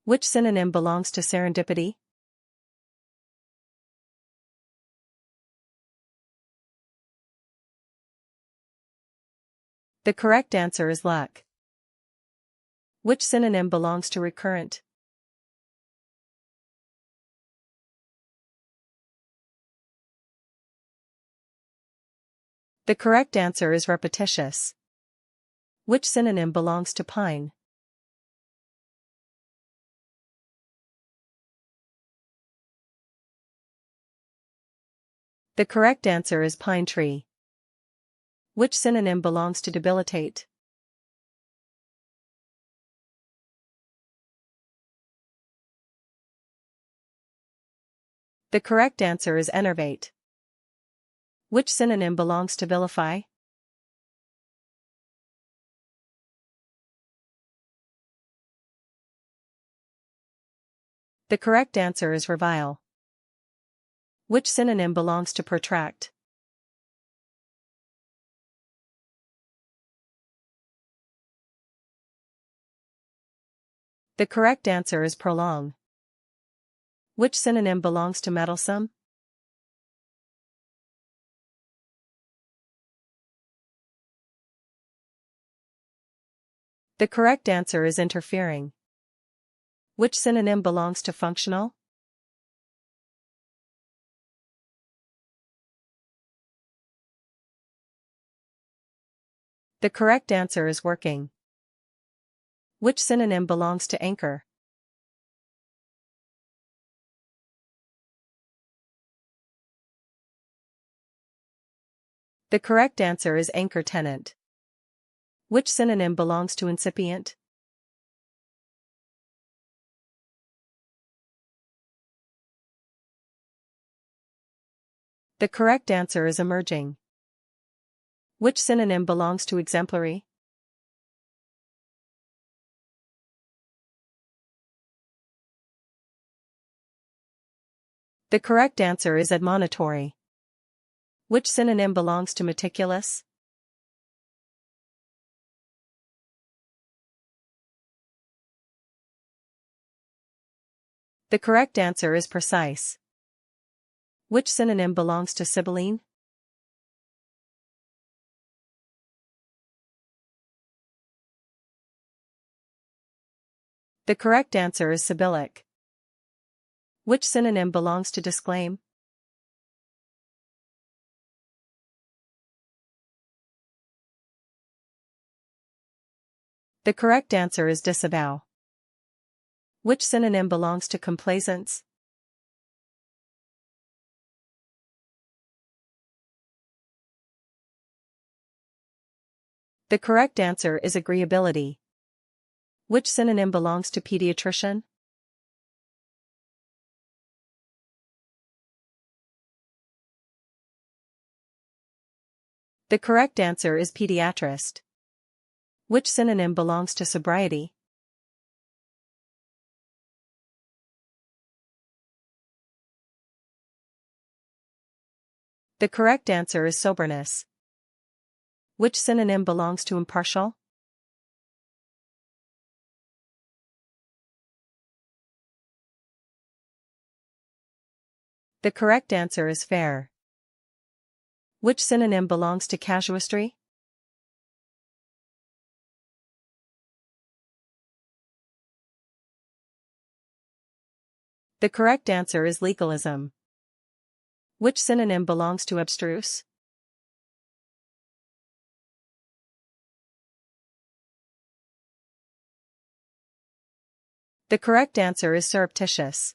Which synonym belongs to serendipity? The correct answer is luck. Which synonym belongs to recurrent? The correct answer is repetitious. Which synonym belongs to pine? The correct answer is pine tree. Which synonym belongs to debilitate? The correct answer is enervate. Which synonym belongs to vilify? The correct answer is revile. Which synonym belongs to protract? The correct answer is prolong. Which synonym belongs to meddlesome? The correct answer is interfering. Which synonym belongs to functional? The correct answer is working. Which synonym belongs to anchor? The correct answer is anchor tenant. Which synonym belongs to incipient? The correct answer is emerging. Which synonym belongs to exemplary? The correct answer is admonitory. Which synonym belongs to meticulous? The correct answer is precise. Which synonym belongs to sibylline? The correct answer is sibyllic. Which synonym belongs to disclaim? The correct answer is disavow. Which synonym belongs to complaisance? The correct answer is agreeability. Which synonym belongs to pediatrician? The correct answer is pediatrist. Which synonym belongs to sobriety? The correct answer is soberness. Which synonym belongs to impartial? The correct answer is fair. Which synonym belongs to casuistry? The correct answer is legalism. Which synonym belongs to abstruse? The correct answer is surreptitious.